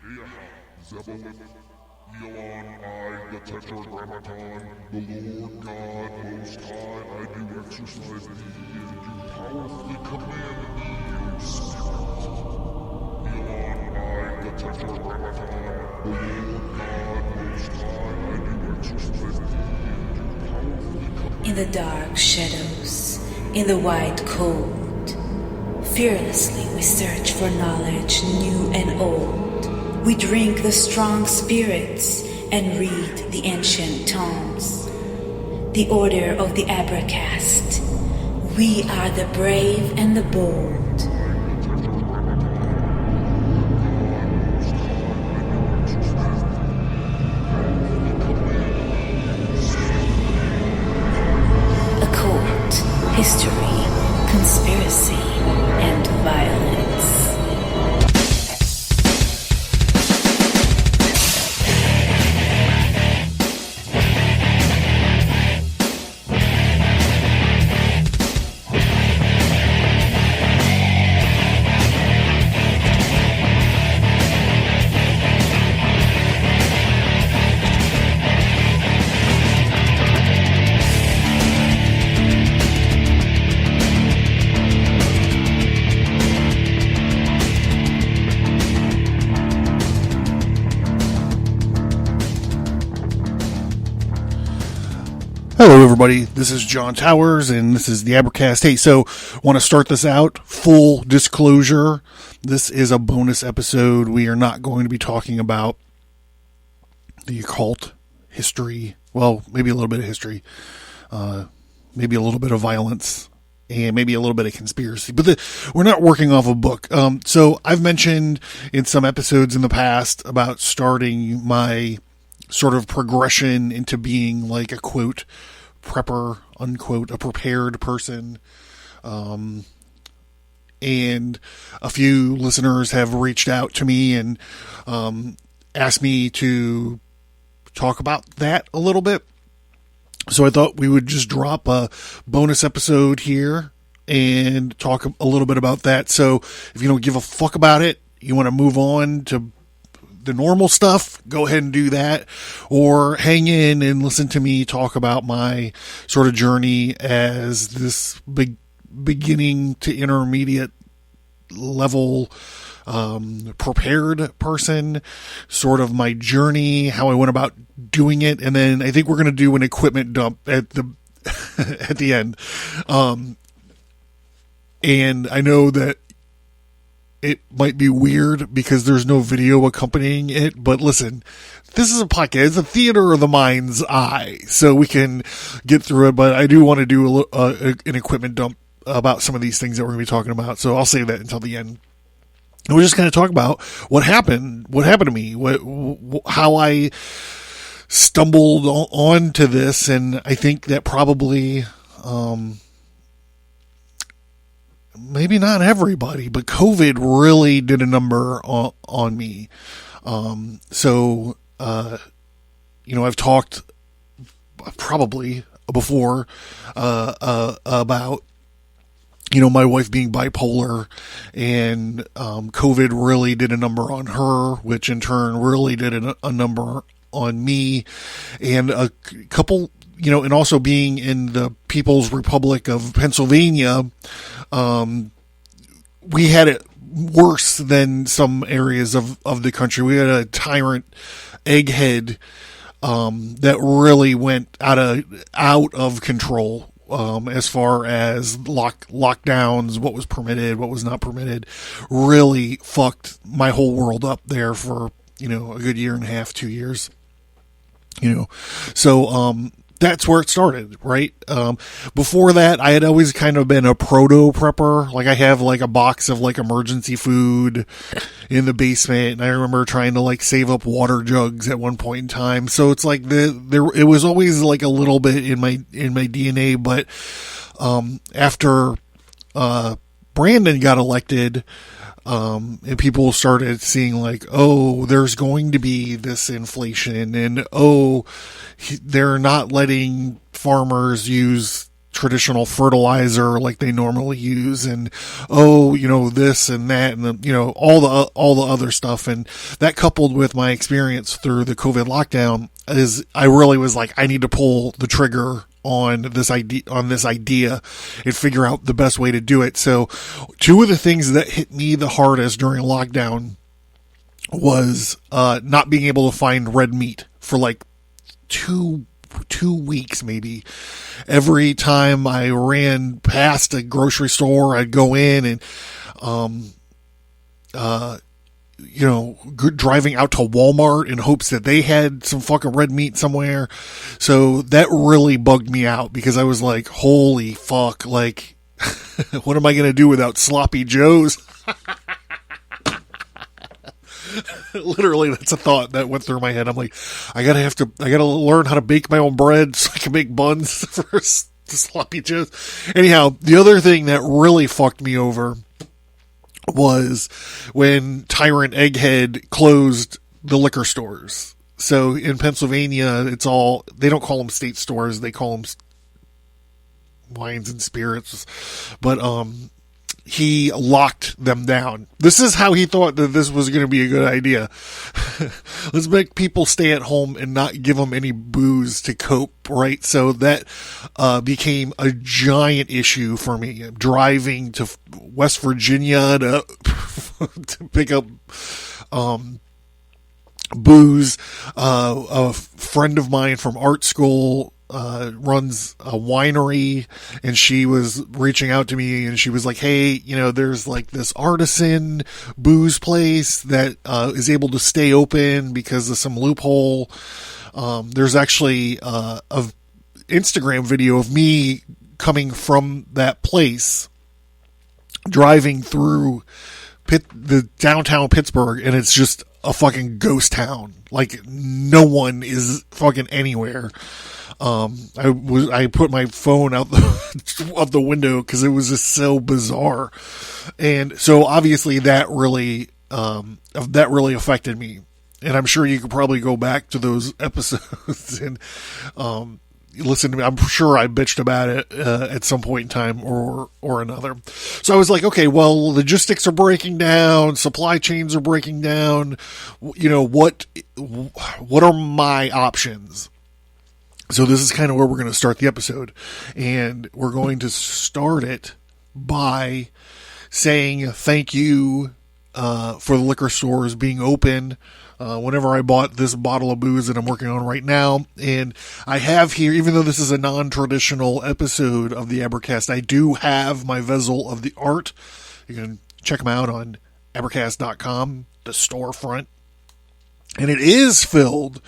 Zebulun, Elon, I, the Tetragrammaton, the Lord God Most High, I do exercise thee, and do powerfully command thee, O Spirit. Elon, I, the Tetragrammaton, the Lord God Most High, I do exercise thee, and do powerfully command. In the dark shadows, in the white cold, fearlessly we search for knowledge new and old. We drink the strong spirits and read the ancient tomes. The order of the Abracast. We are the brave and the bold. Occult, history, conspiracy, and violence. Hello, everybody. This is Jon Towers, and this is the Abracast. Hey, so want to start this out. Full disclosure. This is a bonus episode. We are not going to be talking about the occult, history. Well, maybe a little bit of history. Maybe a little bit of violence. And maybe a little bit of conspiracy. But we're not working off a book. So I've mentioned in some episodes in the past about starting my sort of progression into being like a quote prepper, unquote, a prepared person. And a few listeners have reached out to me and asked me to talk about that a little bit. So I thought we would just drop a bonus episode here and talk a little bit about that. So if you don't give a fuck about it, you want to move on to the normal stuff, go ahead and do that, or hang in and listen to me talk about my sort of journey as this beginning to intermediate level prepared person, sort of my journey, how I went about doing it, and then I think we're going to do an equipment dump at the at the end. And I know that it might be weird because there's no video accompanying it, but listen, this is a podcast. It's a theater of the mind's eye, so we can get through it. But I do want to do an equipment dump about some of these things that we're going to be talking about, so I'll save that until the end. And we're just going to talk about what happened to me, how I stumbled onto this, and I think that probably, maybe not everybody, but COVID really did a number on me. So, I've talked probably before, about, my wife being bipolar, and, COVID really did a number on her, which in turn really did a number on me, and a couple, and also being in the People's Republic of Pennsylvania, we had it worse than some areas of the country. We had a tyrant egghead, that really went out of control, as far as lockdowns, what was permitted, what was not permitted, really fucked my whole world up there for, a good year and a half, 2 years, so, that's where it started, right? Before that, I had always kind of been a proto-prepper. Like, I have, like, a box of, like, emergency food in the basement, and I remember trying to, like, save up water jugs at one point in time. So it's like, it was always, like, a little bit in my DNA, but, after, Brandon got elected, and people started seeing like, oh, there's going to be this inflation, and oh, they're not letting farmers use traditional fertilizer like they normally use, and this and that, and all the other stuff. And that, coupled with my experience through the COVID lockdown, is I really was like, I need to pull the trigger on this idea and figure out the best way to do it. So two of the things that hit me the hardest during lockdown was not being able to find red meat for like two weeks maybe. Every time I ran past a grocery store, I'd go in and driving out to Walmart in hopes that they had some fucking red meat somewhere. So that really bugged me out, because I was like, holy fuck, like what am I going to do without sloppy joes? Literally, that's a thought that went through my head. I'm like, I gotta learn how to bake my own bread so I can make buns for the sloppy joes. Anyhow, the other thing that really fucked me over was when Tyrant Egghead closed the liquor stores. So in Pennsylvania, they don't call them state stores, they call them wines and spirits. But he locked them down. This is how he thought that this was going to be a good idea. Let's make people stay at home and not give them any booze to cope, right? So that became a giant issue for me. Driving to West Virginia to pick up booze. A friend of mine from art school runs a winery, and she was reaching out to me, and she was like, hey, there's like this artisan booze place that is able to stay open because of some loophole. There's actually a Instagram video of me coming from that place, driving through the downtown Pittsburgh, and it's just a fucking ghost town. Like, no one is fucking anywhere. I put my phone out the window because it was just so bizarre. And so obviously that really affected me. And I'm sure you could probably go back to those episodes and, listen to me. I'm sure I bitched about it, at some point in time or another. So I was like, okay, well, logistics are breaking down, supply chains are breaking down. What are my options? So this is kind of where we're going to start the episode, and we're going to start it by saying thank you for the liquor stores being open. Whenever I bought this bottle of booze that I'm working on right now, and I have here, even though this is a non-traditional episode of the Abracast, I do have my Vessel of the Art. You can check them out on Abracast.com, the storefront, and it is filled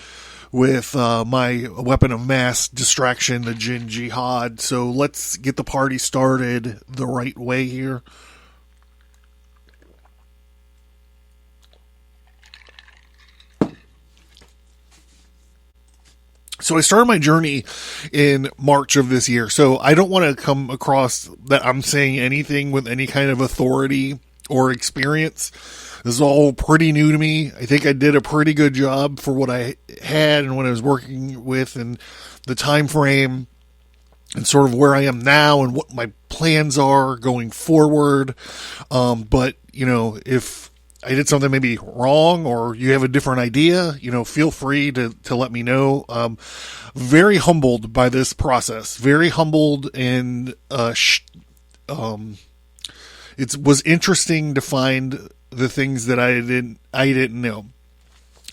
with my weapon of mass distraction, the Jin Jihad. So let's get the party started the right way here. So I started my journey in March of this year. So I don't want to come across that I'm saying anything with any kind of authority or experience. This is all pretty new to me. I think I did a pretty good job for what I had and what I was working with, and the time frame, and sort of where I am now and what my plans are going forward. But if I did something maybe wrong, or you have a different idea, feel free to let me know. Very humbled by this process. Very humbled, and it was interesting to find the things that I didn't know.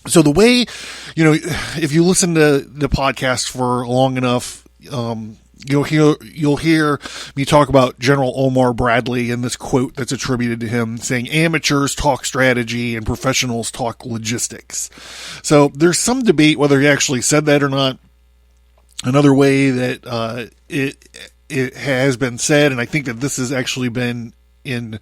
So the way, if you listen to the podcast for long enough, you'll hear me talk about General Omar Bradley and this quote that's attributed to him, saying amateurs talk strategy and professionals talk logistics. So there's some debate whether he actually said that or not. Another way that it has been said, and I think that this has actually been in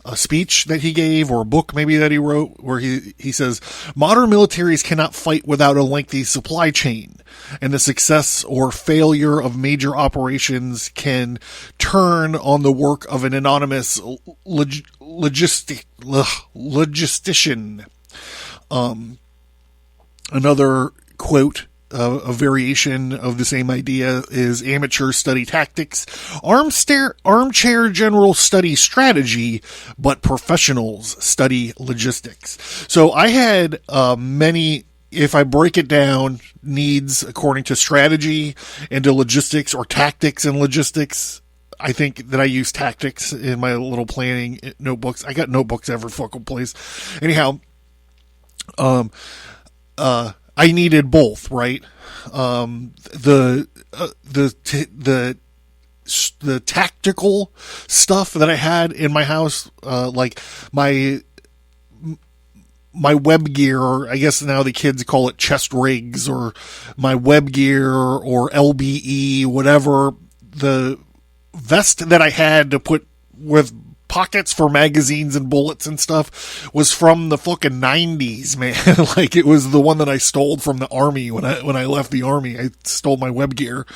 a speech that he gave, or a book maybe that he wrote, where he says, modern militaries cannot fight without a lengthy supply chain, and the success or failure of major operations can turn on the work of an anonymous logistician. Another quote a variation of the same idea is amateur study tactics, armchair general study strategy, but professionals study logistics. So I had many, if I break it down, needs according to strategy and to logistics, or tactics and logistics. I think that I use tactics in my little planning notebooks. I got notebooks every fucking place. Anyhow, I needed both, right? The tactical stuff that I had in my house, like my web gear, or I guess now the kids call it chest rigs, or my web gear, or LBE, whatever. The vest that I had to put with pockets for magazines and bullets and stuff was from the fucking 90s, man. Like, it was the one that I stole from the army when I left the army. I stole my web gear.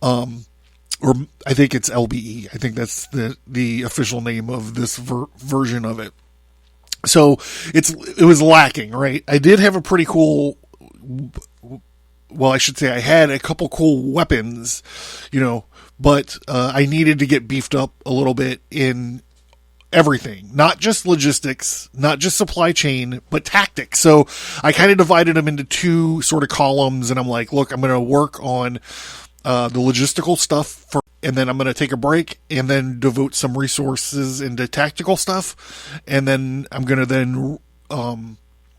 Or I think it's LBE. I think that's the official name of this version of it. So it was lacking, right? I did have a pretty cool, well, I should say I had a couple cool weapons, but I needed to get beefed up a little bit in everything, not just logistics, not just supply chain, but tactics. So I kind of divided them into two sort of columns, and I'm like, look, I'm going to work on the logistical stuff and then I'm going to take a break and then devote some resources into tactical stuff. And then I'm going to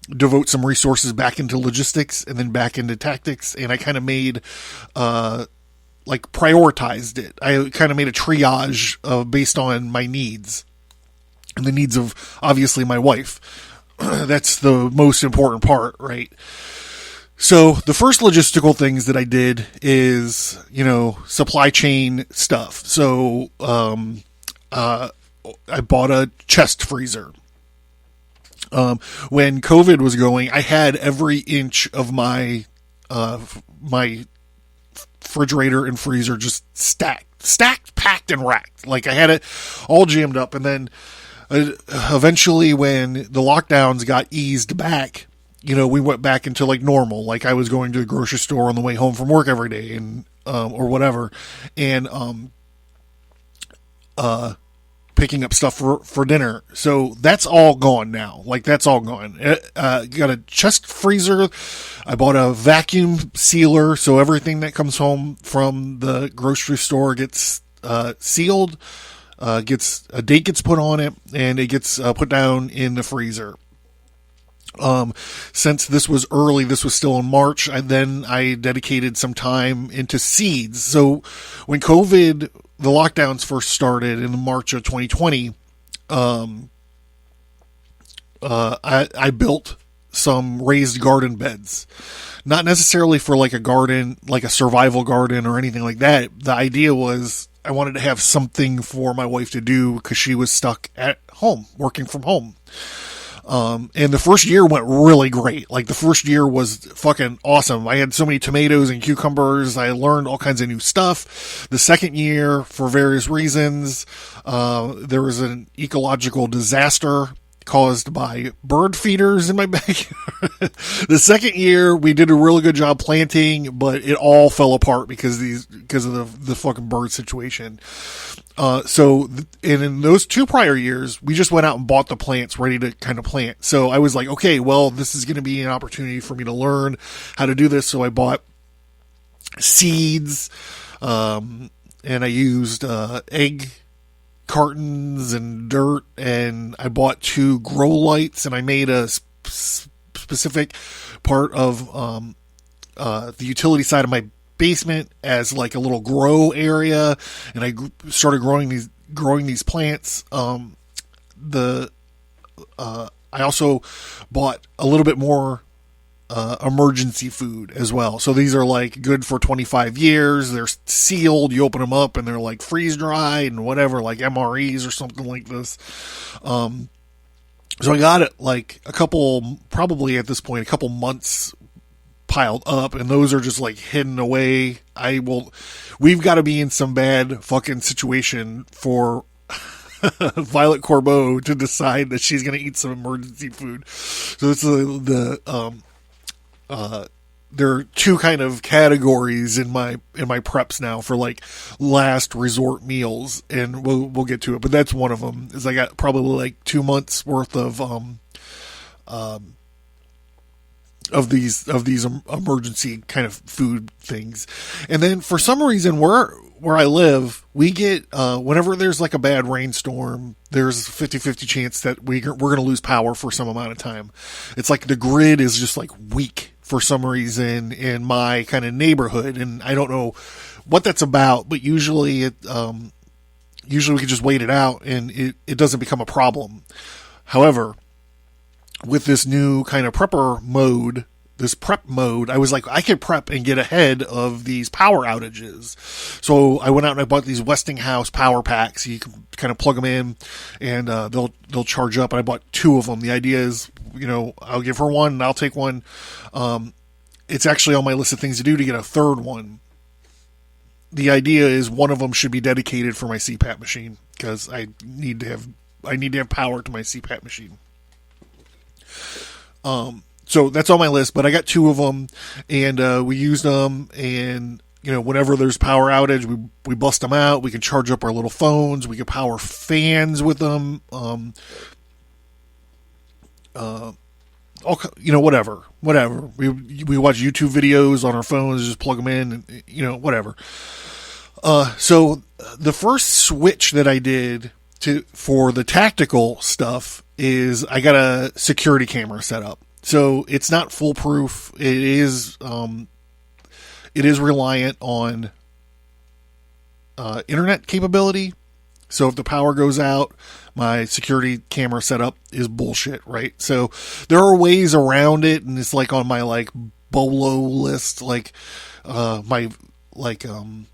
devote some resources back into logistics and then back into tactics. And I kind of made, prioritized it. I kind of made a triage based on my needs and the needs of, obviously, my wife. That's the most important part, right? So the first logistical things that I did is, supply chain stuff. So, I bought a chest freezer. When COVID was going, I had every inch of my refrigerator and freezer just stacked, packed, and racked. Like, I had it all jammed up. And then eventually, when the lockdowns got eased back, we went back into like normal. Like, I was going to the grocery store on the way home from work every day, and or whatever, and picking up stuff for dinner. So that's all gone now. Like, that's all gone. Got a chest freezer. I bought a vacuum sealer, so everything that comes home from the grocery store gets sealed. A date gets put on it, and it gets put down in the freezer. Since this was early, this was still in March, I dedicated some time into seeds. So when the lockdowns first started in March of 2020, I built some raised garden beds. Not necessarily for like a garden, like a survival garden or anything like that. The idea was I wanted to have something for my wife to do because she was stuck at home, working from home. And the first year went really great. Like, the first year was fucking awesome. I had so many tomatoes and cucumbers. I learned all kinds of new stuff. The second year, for various reasons, there was an ecological disaster caused by bird feeders in my backyard. The second year, we did a really good job planting, but it all fell apart because of the fucking bird situation. And in those two prior years, we just went out and bought the plants ready to kind of plant. So I was like, okay, well, this is going to be an opportunity for me to learn how to do this. So I bought seeds, and I used, egg cartons and dirt, and I bought 2 grow lights, and I made a specific part of, the utility side of my basement as like a little grow area, and I started growing these plants. I also bought a little bit more emergency food as well. So these are like good for 25 years. They're sealed. You open them up and they're like freeze dried and whatever, like MREs or something like this. So I got it like probably at this point, a couple months piled up, and those are just like hidden away. We've got to be in some bad fucking situation for Violet Corbeau to decide that she's going to eat some emergency food. So it's there are two kind of categories in my preps now for like last resort meals, and we'll get to it. But that's one of them. Is I got probably like 2 months worth of these emergency kind of food things. And then for some reason where I live, we get whenever there's like a bad rainstorm, there's a 50-50 chance that we're going to lose power for some amount of time. It's like the grid is just like weak for some reason in my kind of neighborhood, and I don't know what that's about, but usually we can just wait it out and it doesn't become a problem. However, with this new kind of prep mode, I was like, I could prep and get ahead of these power outages. So I went out and I bought these Westinghouse power packs. You can kind of plug them in and they'll charge up. And I bought 2 of them. The idea is, I'll give her one and I'll take one. It's actually on my list of things to do to get a third one. The idea is one of them should be dedicated for my CPAP machine, because I need to have power to my CPAP machine. So that's on my list, but I got 2 of them, and we used them, and whenever there's power outage, we bust them out. We can charge up our little phones. We can power fans with them. Whatever. We watch YouTube videos on our phones, just plug them in, and, whatever. So the first switch that I did for the tactical stuff is I got a security camera set up. So it's not foolproof. It is reliant on internet capability. So if the power goes out, my security camera setup is bullshit, right? So there are ways around it, and it's like on my like BOLO list, like my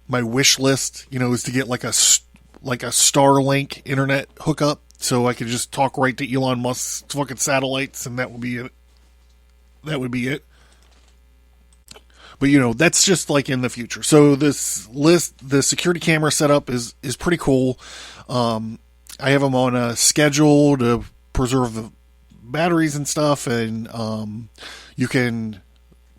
wish list, is to get like a Starlink internet hookup, so I could just talk right to Elon Musk's fucking satellites, and that would be it. But that's just like in the future. So this list, the security camera setup is pretty cool. I have them on a schedule to preserve the batteries and stuff, and you can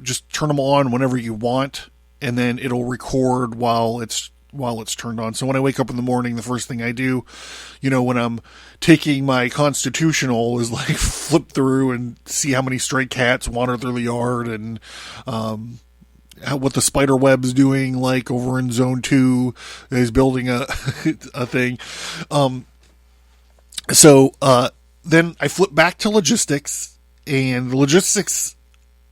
just turn them on whenever you want, and then it'll record while it's turned on. So when I wake up in the morning, the first thing I do, when I'm taking my constitutional, is like flip through and see how many stray cats wander through the yard, and what the spider web's doing, like over in zone 2, is building a thing. So then I flip back to logistics, and the logistics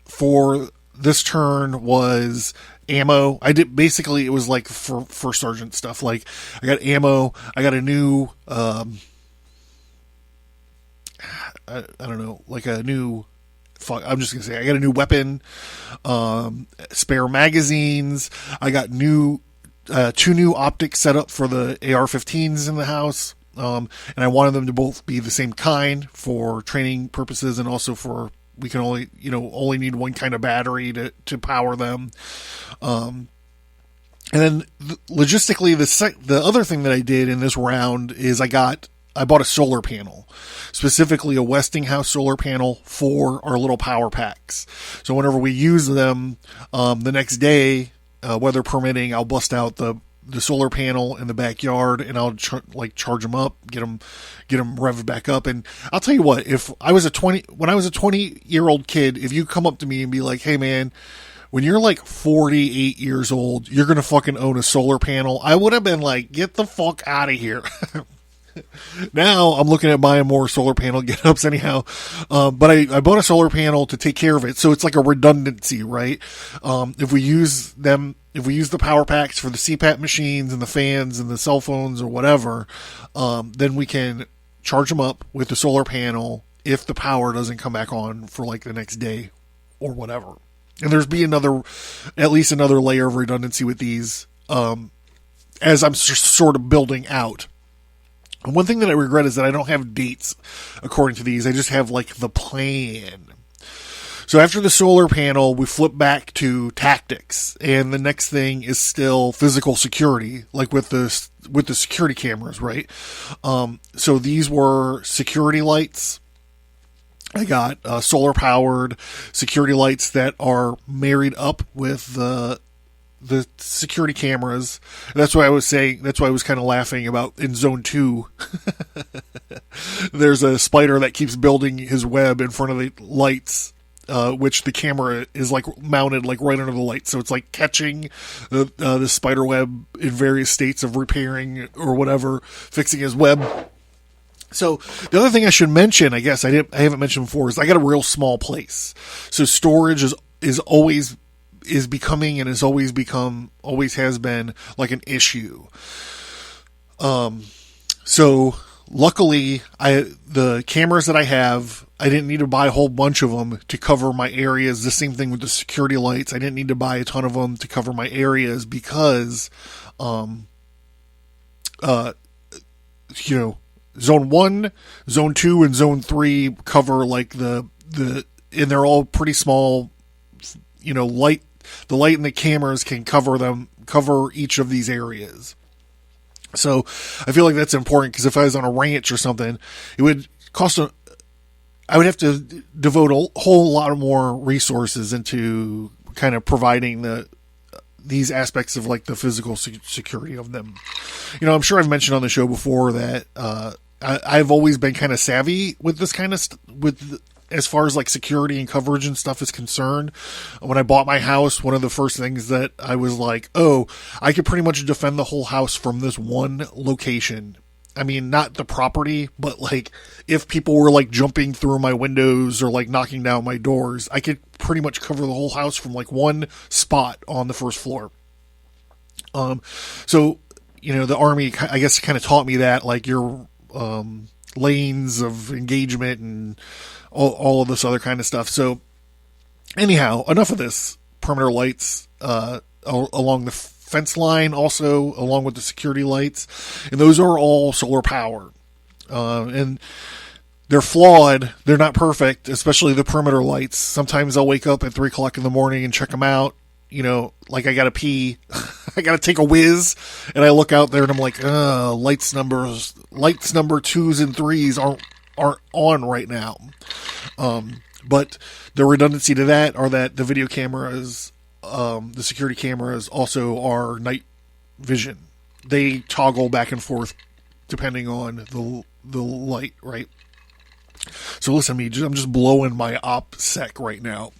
for this turn was ammo. It was like for first sergeant stuff. Like I got ammo. I got a new, I don't know, like a new, I'm just going to say, I got a new weapon, spare magazines. I got 2 new optics set up for the AR-15s in the house. And I wanted them to both be the same kind for training purposes, and also for, we can only need one kind of battery to power them. And then logistically, the other thing that I did in this round is I bought a solar panel, specifically a Westinghouse solar panel for our little power packs. So whenever we use them, the next day, weather permitting, I'll bust out the solar panel in the backyard, and I'll charge them up, get them revved back up. And I'll tell you what, when I was a 20-year-old kid, if you come up to me and be like, hey man, when you're like 48 years old, you're going to fucking own a solar panel, I would have been like, get the fuck out of here. Now I'm looking at buying more solar panel get-ups anyhow. But I bought a solar panel to take care of it. So it's like a redundancy, right? If we use the power packs for the CPAP machines and the fans and the cell phones or whatever, then we can charge them up with the solar panel if the power doesn't come back on for like the next day or whatever. And there's at least another layer of redundancy with these, as I'm sort of building out. And one thing that I regret is that I don't have dates according to these. I just have like the plan. So after the solar panel, we flip back to tactics, and the next thing is still physical security, like with the security cameras, right? So these were security lights. I got solar powered security lights that are married up with the security cameras. That's why I was saying, that's why I was kind of laughing about in zone 2. There's a spider that keeps building his web in front of the lights, which the camera is like mounted like right under the light. So it's like catching the spider web in various states of repairing or whatever, fixing his web. So the other thing I should mention, I guess I haven't mentioned before, is I got a real small place. So storage is becoming and always has been like an issue. So luckily the cameras that I have, I didn't need to buy a whole bunch of them to cover my areas. The same thing with the security lights. I didn't need to buy a ton of them to cover my areas because, zone 1, zone 2, and zone 3 cover like and they're all pretty small, light. The light and the cameras can cover each of these areas. So I feel like that's important because if I was on a ranch or something, it would I would have to devote a whole lot more resources into kind of providing these aspects of like the physical security of them. I'm sure I've mentioned on the show before that I've always been kind of savvy with this kind of as far as like security and coverage and stuff is concerned. When I bought my house, one of the first things that I was like, oh, I could pretty much defend the whole house from this one location. I mean, not the property, but like if people were like jumping through my windows or like knocking down my doors, I could pretty much cover the whole house from like one spot on the first floor. So, the Army, I guess, kind of taught me that, like your lanes of engagement and all of this other kind of stuff. So anyhow, enough of this. Perimeter lights along the fence line, also along with the security lights, and those are all solar powered. And they're flawed. They're not perfect, especially the perimeter lights. Sometimes I'll wake up at 3 o'clock in the morning and check them out. Like I gotta pee, I gotta take a whiz, and I look out there and I'm like, lights number 2s and 3s aren't on right now. But the redundancy to that are that the video cameras, the security cameras also are night vision. They toggle back and forth depending on the light, right? So listen to me, I'm just blowing my OPSEC right now.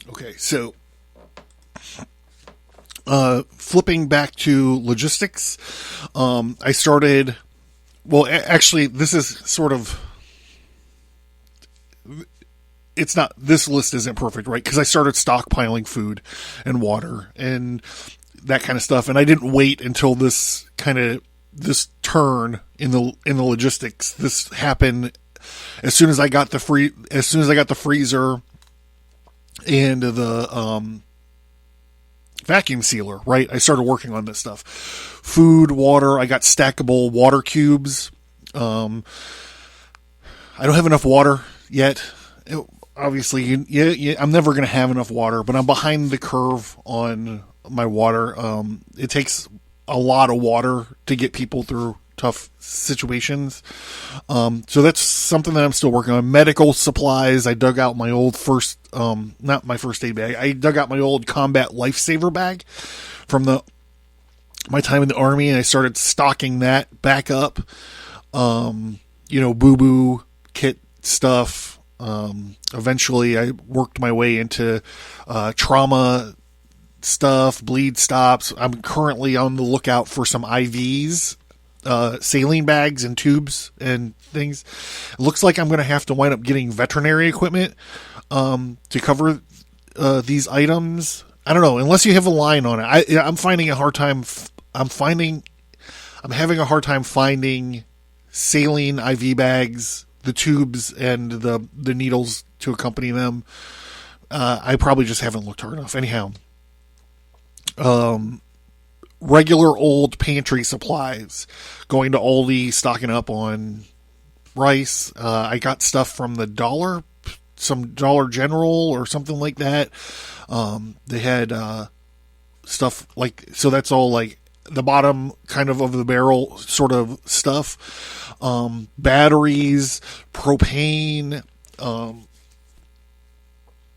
Okay, so flipping back to logistics, I started. Well, actually, this is sort of. It's not. This list isn't perfect, right? Because I started stockpiling food and water and that kind of stuff, and I didn't wait until this turn in the logistics. This happened as soon as I got the freezer and the vacuum sealer, right? I started working on this stuff. Food, water, I got stackable water cubes. I don't have enough water yet. Obviously, I'm never going to have enough water, but I'm behind the curve on my water. It takes a lot of water to get people through tough situations. So that's something that I'm still working on. Medical supplies. I dug out my old not my first aid bag. I dug out my old combat lifesaver bag from my time in the Army, and I started stocking that back up. Boo-boo kit stuff. Eventually I worked my way into trauma stuff, bleed stops. I'm currently on the lookout for some IVs, saline bags and tubes and things. It looks like I'm going to have to wind up getting veterinary equipment to cover these items. I don't know, unless you have a line on it. I'm finding a hard time. I'm having a hard time finding saline IV bags, the tubes, and the needles to accompany them. I probably just haven't looked hard enough. Anyhow, regular old pantry supplies, going to Aldi, stocking up on rice. I got stuff from the dollar some Dollar General or something like that. They had stuff like, so that's all like the bottom kind of the barrel sort of stuff. Batteries, propane,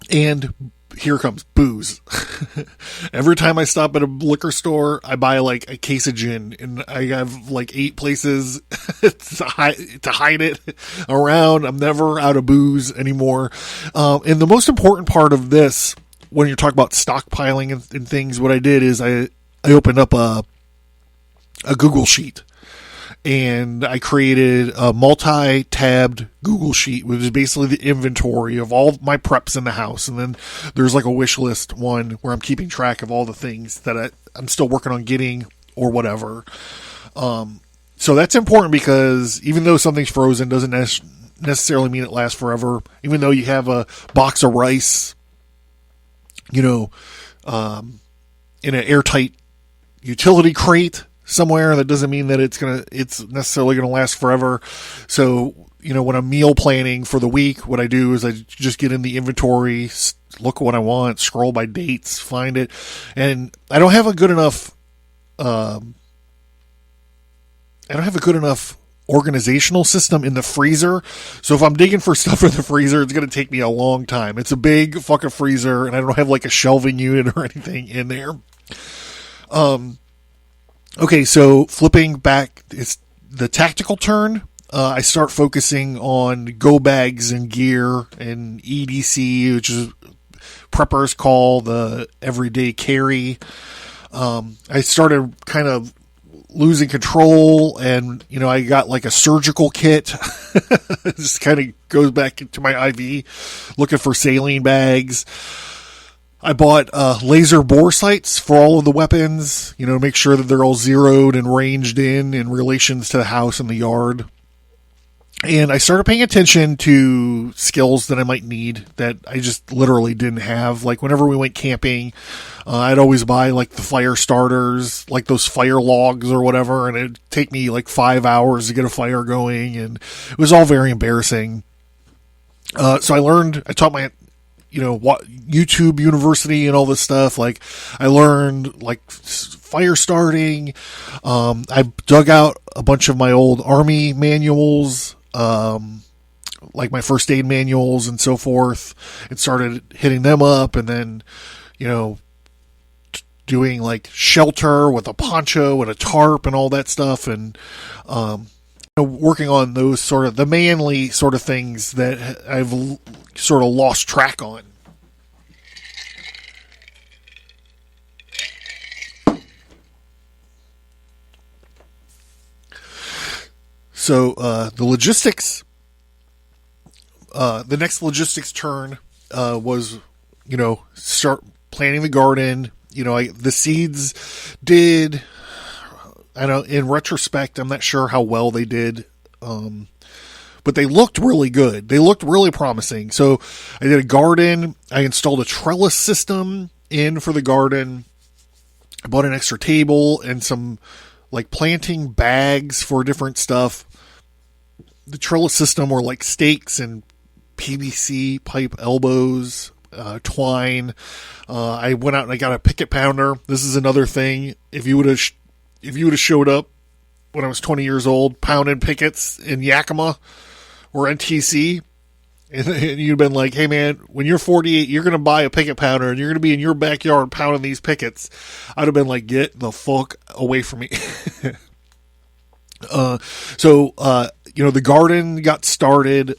and here comes booze. Every time I stop at a liquor store, I buy like a case of gin, and I have like 8 places to hide it around. I'm never out of booze anymore. And the most important part of this, when you're talking about stockpiling and things, what I did is I opened up a Google Sheet. And I created a multi-tabbed Google Sheet, which is basically the inventory of all my preps in the house. And then there's like a wish list one where I'm keeping track of all the things that I'm still working on getting or whatever. So that's important because even though something's frozen doesn't necessarily mean it lasts forever. Even though you have a box of rice, in an airtight utility crate somewhere, that doesn't mean that it's necessarily gonna last forever. So, when I'm meal planning for the week, what I do is I just get in the inventory, look what I want, scroll by dates, find it, and I don't have a good enough organizational system in the freezer. So if I'm digging for stuff in the freezer, it's going to take me a long time. It's a big fucking freezer, and I don't have like a shelving unit or anything in there. Okay, so flipping back, it's the tactical turn. I start focusing on go bags and gear and EDC, which is preppers call the everyday carry. I started kind of losing control, and I got like a surgical kit. This kind of goes back into my IV, looking for saline bags. I bought laser bore sights for all of the weapons, to make sure that they're all zeroed and ranged in relations to the house and the yard. And I started paying attention to skills that I might need that I just literally didn't have. Like whenever we went camping, I'd always buy like the fire starters, like those fire logs or whatever, and it'd take me like 5 hours to get a fire going, and it was all very embarrassing. So I taught my what YouTube University and all this stuff. Like I learned like fire starting. I dug out a bunch of my old Army manuals, like my first aid manuals and so forth, and started hitting them up, and then, doing like shelter with a poncho and a tarp and all that stuff, and, working on those sort of the manly sort of things that I've sort of lost track on. So the logistics, the next logistics turn was, start planting the garden. The seeds did. I know in retrospect, I'm not sure how well they did, but they looked really good. They looked really promising. So I did a garden. I installed a trellis system in for the garden. I bought an extra table and some like planting bags for different stuff. The trellis system were like stakes and PVC pipe elbows, twine. I went out and I got a picket pounder. This is another thing. If you would have showed up when I was 20 years old, pounding pickets in Yakima or NTC, and you'd been like, hey man, when you're 48, you're going to buy a picket pounder and you're going to be in your backyard pounding these pickets, I'd have been like, get the fuck away from me. So the garden got started.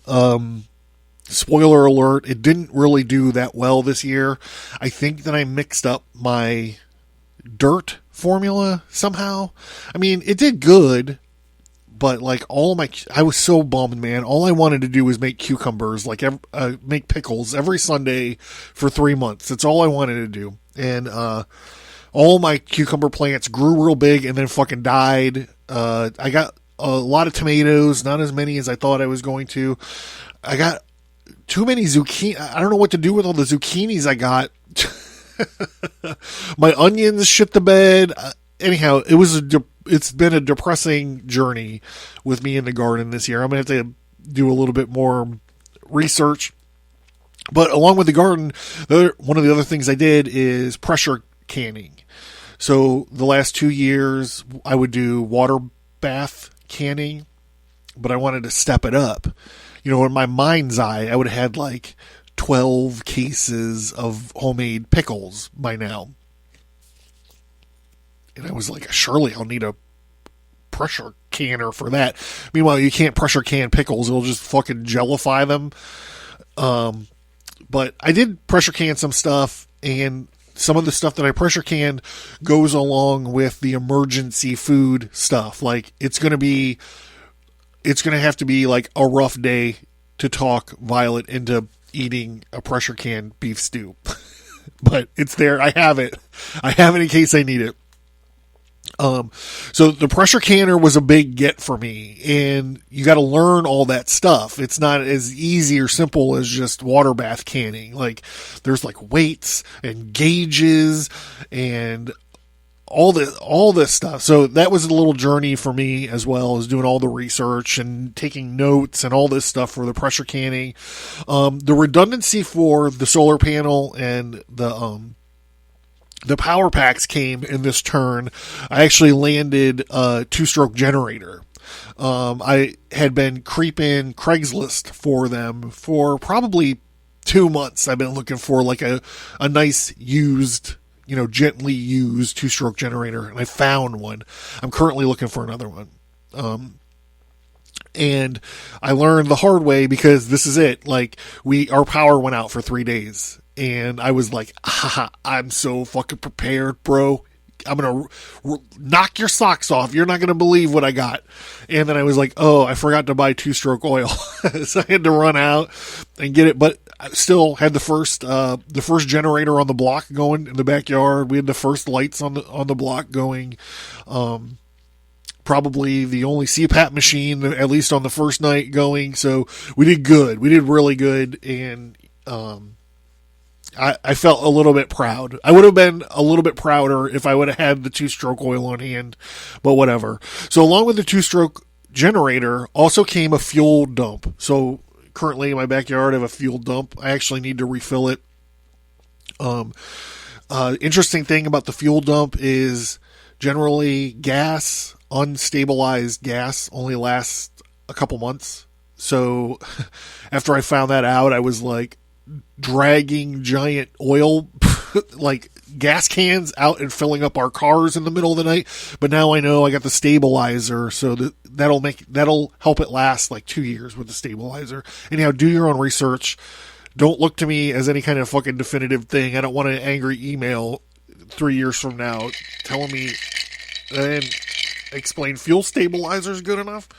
Spoiler alert, it didn't really do that well this year. I think that I mixed up my dirt formula somehow. I mean, it did good, but like I was so bummed, man. All I wanted to do was make cucumbers, like make pickles every Sunday for 3 months. That's all I wanted to do. And all my cucumber plants grew real big and then fucking died. I got a lot of tomatoes, not as many as I thought I was going to. I got too many zucchini. I don't know what to do with all the zucchinis I got. My onions shit the bed. Anyhow, it's been a depressing journey with me in the garden this year. I'm going to have to do a little bit more research But along with the garden, one of the other things I did is pressure canning. So the last 2 years, I would do water bath canning, but I wanted to step it up. In my mind's eye, I would have had like 12 cases of homemade pickles by now. And I was like, surely I'll need a pressure canner for that. Meanwhile, you can't pressure can pickles. It'll just fucking jellify them. But I did pressure can some stuff, and some of the stuff that I pressure canned goes along with the emergency food stuff. Like, it's going to have to be like a rough day to talk Violet into eating a pressure canned beef stew. But it's there. I have it in case I need it. So the pressure canner was a big get for me, and you got to learn all that stuff. It's not as easy or simple as just water bath canning. Like, there's like weights and gauges and all this stuff. So that was a little journey for me, as well as doing all the research and taking notes and all this stuff for the pressure canning. The redundancy for the solar panel and the power packs came in this turn. I actually landed a 2-stroke generator. I had been creeping Craigslist for them for probably 2 months. I've been looking for like a nice used, gently used 2-stroke generator, and I found one. I'm currently looking for another one. And I learned the hard way, because this is it. Like, our power went out for 3 days. And I was like, I'm so fucking prepared, bro. I'm going to knock your socks off. You're not going to believe what I got. And then I was like, oh, I forgot to buy 2-stroke oil. So I had to run out and get it. But I still had the first generator on the block going in the backyard. We had the first lights on the block going. Probably the only CPAP machine, at least on the first night, going. So we did good. We did really good. And, I felt a little bit proud. I would have been a little bit prouder if I would have had the 2-stroke oil on hand, but whatever. So along with the 2-stroke generator also came a fuel dump. So currently in my backyard, I have a fuel dump. I actually need to refill it. Interesting thing about the fuel dump is generally unstabilized gas only lasts a couple months. So after I found that out, I was like, dragging giant oil like gas cans out and filling up our cars in the middle of the night. But now I know I got the stabilizer, so that'll help it last like 2 years with the stabilizer. Anyhow, do your own research. Don't look to me as any kind of fucking definitive thing. I don't want an angry email 3 years from now telling me and explain fuel stabilizer is good enough.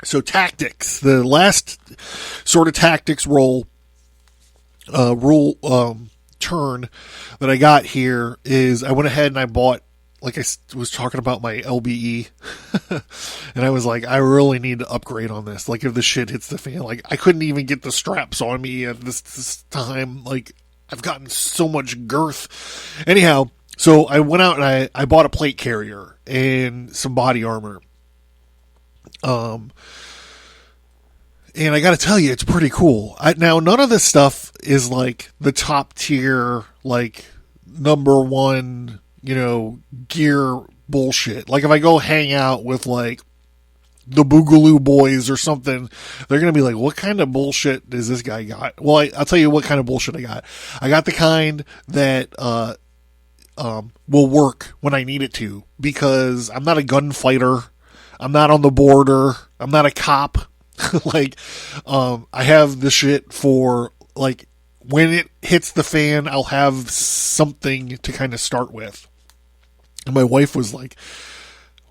So tactics, the last sort of tactics rule turn that I got here is I went ahead and I bought, like I was talking about my LBE, and I was like, I really need to upgrade on this. Like, if the shit hits the fan, like I couldn't even get the straps on me at this time. Like, I've gotten so much girth. Anyhow, so I went out and I bought a plate carrier and some body armor. And I got to tell you, it's pretty cool. Now, none of this stuff is like the top tier, like number one, gear bullshit. Like, if I go hang out with like the Boogaloo Boys or something, they're going to be like, what kind of bullshit does this guy got? Well, I'll tell you what kind of bullshit I got. I got the kind that, will work when I need it to, because I'm not a gunfighter. I'm not on the border. I'm not a cop. Like, I have the shit for, like, when it hits the fan, I'll have something to kind of start with. And my wife was like,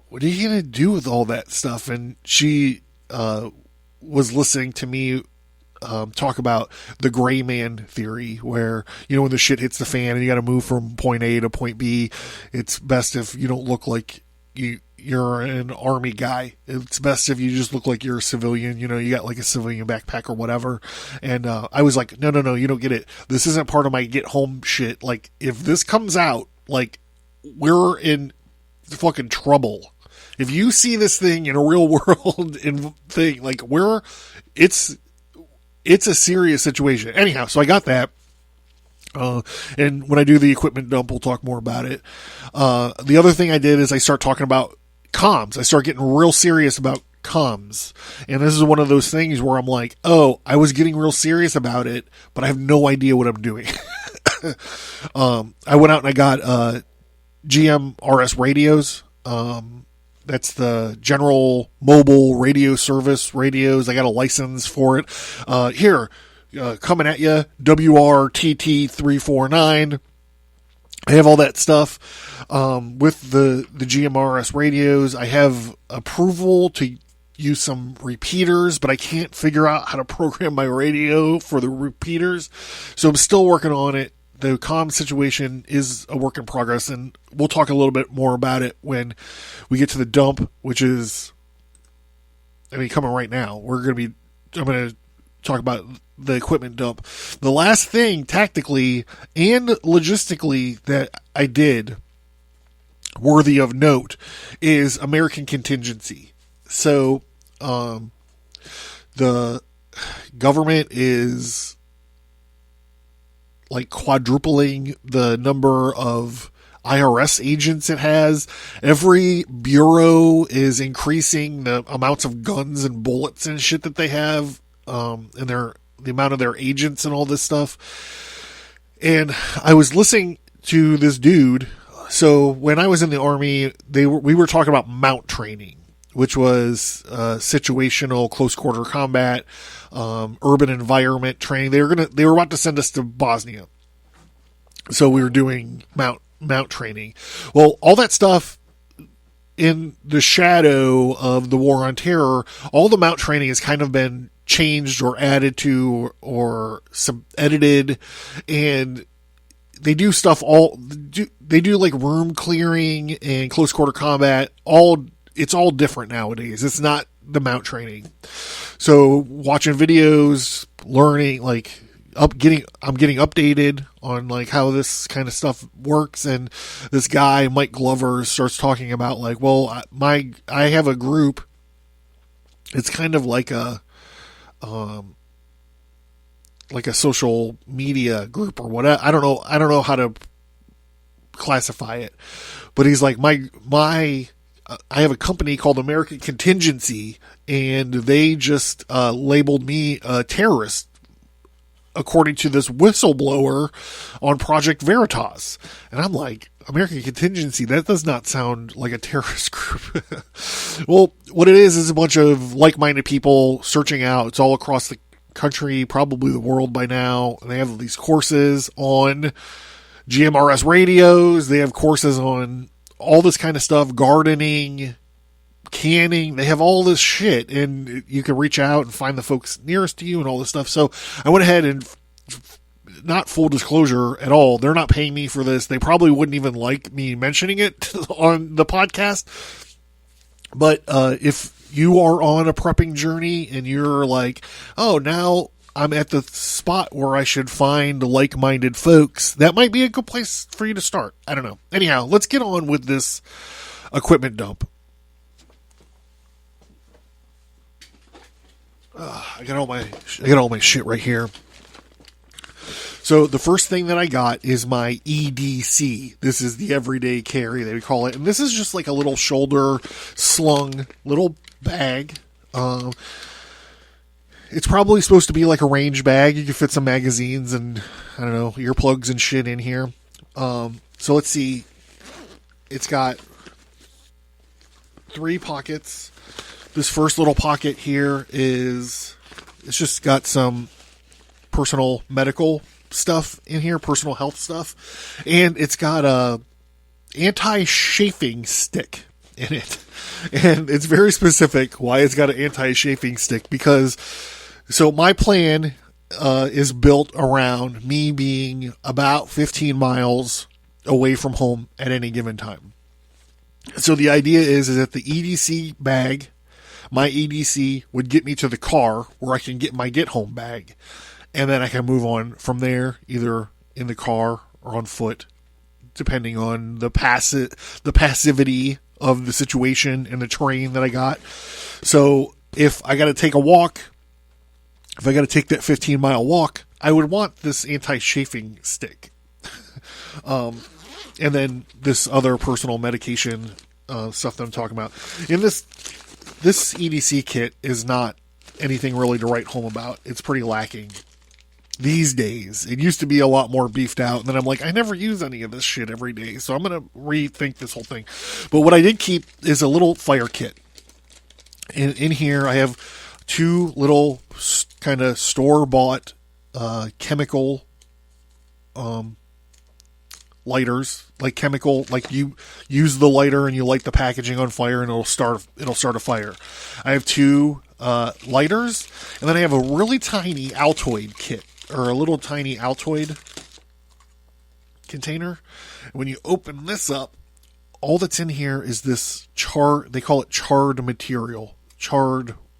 what are you going to do with all that stuff? And she was listening to me talk about the gray man theory, where, when the shit hits the fan and you got to move from point A to point B, it's best if you don't look like you're an army guy. It's best if you just look like you're a civilian. You got like a civilian backpack or whatever. And I was like, no, you don't get it. This isn't part of my get home shit. Like, if this comes out, like, we're in fucking trouble. if you see this thing in a real world thing, like where it's a serious situation. Anyhow, so I got that. And when I do the equipment dump, we'll talk more about it. The other thing I did is I start talking about comms. I start getting real serious about comms. And this is one of those things where I'm like, oh, I was getting real serious about it, but I have no idea what I'm doing. I went out and I got GMRS radios. That's the General Mobile Radio Service radios. I got a license for it. Here, coming at you, WRTT349. I have all that stuff. With the GMRS radios, I have approval to use some repeaters, but I can't figure out how to program my radio for the repeaters. So I'm still working on it. The comm situation is a work in progress, and we'll talk a little bit more about it when we get to the dump, which is, coming right now. I'm going to talk about the equipment dump. The last thing, tactically and logistically, that I did, worthy of note, is American contingency. So, the government is like quadrupling the number of IRS agents it has. Every bureau is increasing the amounts of guns and bullets and shit that they have, and the amount of their agents and all this stuff. And I was listening to this dude. So when I was in the Army, we were talking about mount training, which was situational close quarter combat, urban environment training. They were about to send us to Bosnia, so we were doing mount training. Well, all that stuff in the shadow of the war on terror, all the mount training has kind of been changed or added to or edited, and they do stuff they do like room clearing and close quarter combat. It's all different nowadays. It's not the mount training. So watching videos, learning, like I'm getting updated on like how this kind of stuff works. And this guy, Mike Glover, starts talking about like, well, I have a group. It's kind of like a social media group or whatever. I don't know how to classify it, but he's like, I have a company called American Contingency, and they just labeled me a terrorist, according to this whistleblower on Project Veritas. And I'm like, American Contingency? That does not sound like a terrorist group. Well, what it is a bunch of like-minded people searching out. It's all across the country, probably the world by now. And they have these courses on GMRS radios. They have courses on all this kind of stuff, gardening, canning. They have all this shit, and you can reach out and find the folks nearest to you and all this stuff. So I went ahead and, not full disclosure at all, they're not paying me for this. They probably wouldn't even like me mentioning it on the podcast. But if you are on a prepping journey and you're like, oh, now I'm at the spot where I should find like-minded folks, that might be a good place for you to start. I don't know. Anyhow, let's get on with this equipment dump. I got all my shit right here. So the first thing that I got is my EDC. This is the everyday carry, they would call it. And this is just like a little shoulder slung little bag. It's probably supposed to be like a range bag. You can fit some magazines and, I don't know, earplugs and shit in here. So let's see. It's got 3 pockets. This first little pocket here it's just got some personal medical stuff in here, personal health stuff. And it's got a anti-chafing stick in it. And it's very specific why it's got an anti-chafing stick, because so my plan is built around me being about 15 miles away from home at any given time. So the idea is that the EDC bag, my EDC, would get me to the car where I can get my get home bag. And then I can move on from there, either in the car or on foot, depending on the passivity of the situation and the terrain that I got. So if I got to take a walk, if I got to take that 15-mile walk, I would want this anti-chafing stick. And then this other personal medication stuff that I'm talking about. In this EDC kit is not anything really to write home about. It's pretty lacking these days. It used to be a lot more beefed out, and then I'm like, I never use any of this shit every day, so I'm going to rethink this whole thing. But what I did keep is a little fire kit. In here, I have 2 little kind of store-bought chemical lighters, like chemical, like you use the lighter and you light the packaging on fire and it'll start a fire. I have 2 lighters, and then I have a really tiny Altoid kit, or a little tiny Altoid container. When you open this up, all that's in here is this they call it charred material.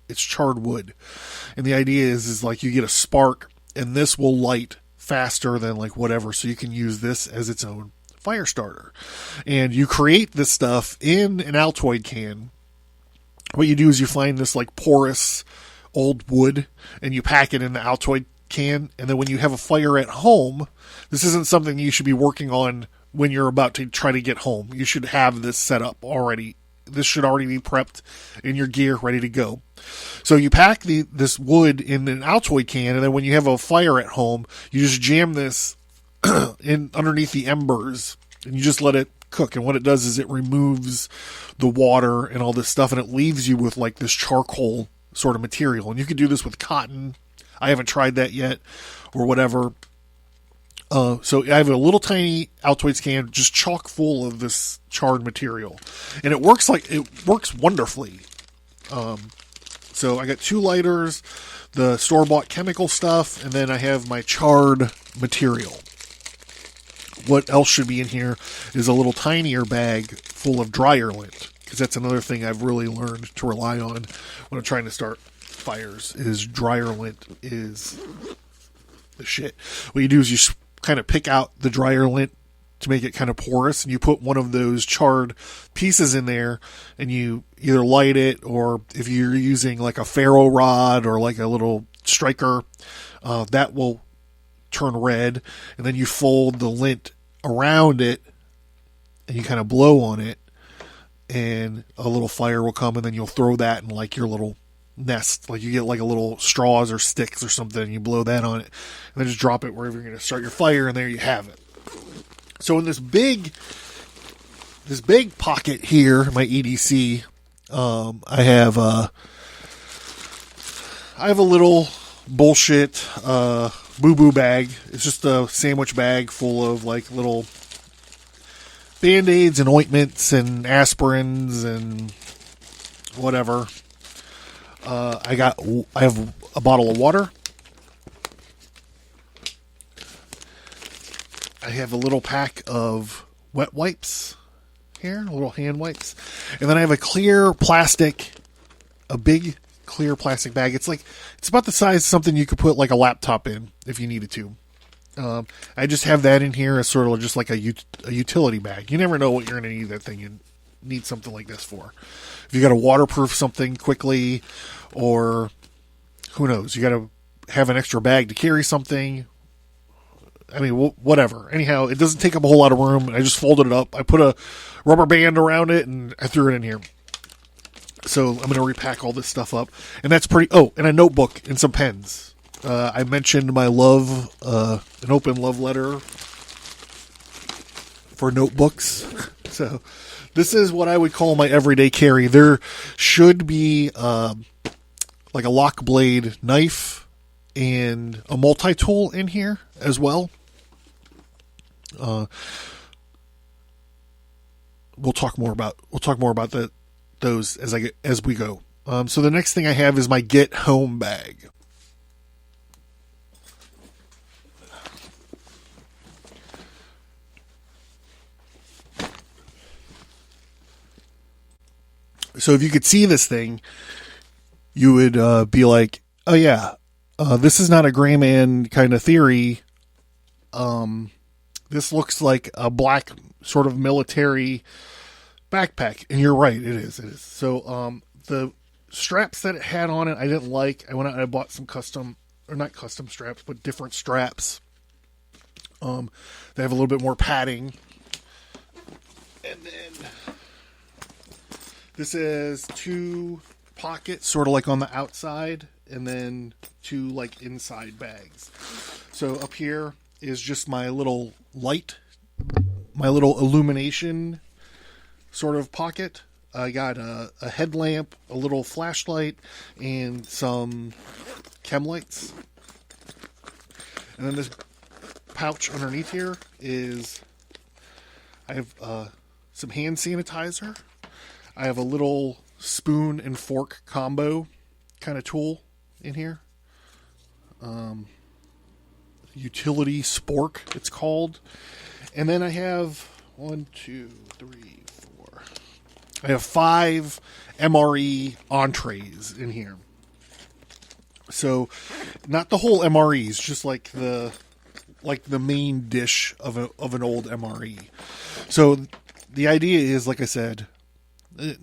It's charred wood. And the idea is like you get a spark, and this will light faster than like whatever, so you can use this as its own fire starter. And you create this stuff in an Altoid can. What you do is you find this like porous old wood, and you pack it in the Altoid can, and then when you have a fire at home, this isn't something you should be working on when you're about to try to get home. You should have this set up already. This should already be prepped in your gear, ready to go. So you pack this wood in an Altoid can, and then when you have a fire at home, you just jam this in underneath the embers, and you just let it cook. And what it does is it removes the water and all this stuff, and it leaves you with like this charcoal sort of material. And you can do this with cotton. I haven't tried that yet, or whatever. So I have a little tiny Altoids can just chock full of this charred material, and it works wonderfully. So I got 2 lighters, the store-bought chemical stuff, and then I have my charred material. What else should be in here is a little tinier bag full of dryer lint, because that's another thing I've really learned to rely on when I'm trying to start fires. Is dryer lint is the shit. What you do is you kind of pick out the dryer lint to make it kind of porous, and you put one of those charred pieces in there, and you either light it, or if you're using like a ferro rod or like a little striker, that will turn red, and then you fold the lint around it and you kind of blow on it, and a little fire will come, and then you'll throw that in like your little nest. Like you get like a little straws or sticks or something, and you blow that on it, and then just drop it wherever you're going to start your fire, and there you have it. So in this big pocket here, my EDC, I have a little bullshit boo-boo bag. It's just a sandwich bag full of like little Band-Aids and ointments and aspirins and whatever. I have a bottle of water. I have a little pack of wet wipes here, little hand wipes. And then I have a big clear plastic bag. It's about the size of something you could put like a laptop in if you needed to. I just have that in here as sort of just like a utility bag. You never know what you're going to need that thing and need something like this for. If you got to waterproof something quickly, or who knows, you got to have an extra bag to carry something. I mean, whatever. Anyhow, it doesn't take up a whole lot of room. I just folded it up. I put a rubber band around it, and I threw it in here. So I'm going to repack all this stuff up. And that's pretty... Oh, and a notebook and some pens. I mentioned my love, an open love letter for notebooks. So this is what I would call my everyday carry. There should be like a lock blade knife and a multi-tool in here as well. We'll talk more about those as we go. So the next thing I have is my get home bag. So if you could see this thing, you would be like, oh yeah, this is not a gray man kind of theory. This looks like a black sort of military backpack, and you're right, it is. So the straps that it had on it I didn't like. I went out and I bought some custom, or not custom straps, but different straps that have a little bit more padding. And then this is 2 pockets, sort of like on the outside, and then 2 like inside bags. So up here is just my little light, my little illumination sort of pocket. I got a headlamp, a little flashlight, and some chem lights. And then this pouch underneath here is, I have some hand sanitizer. I have a little spoon and fork combo kind of tool in here. Utility spork, it's called. And then I have 1, 2, 3, 4. I have 5 MRE entrees in here. So, not the whole MREs, just like the main dish of an old MRE. So the idea is, like I said,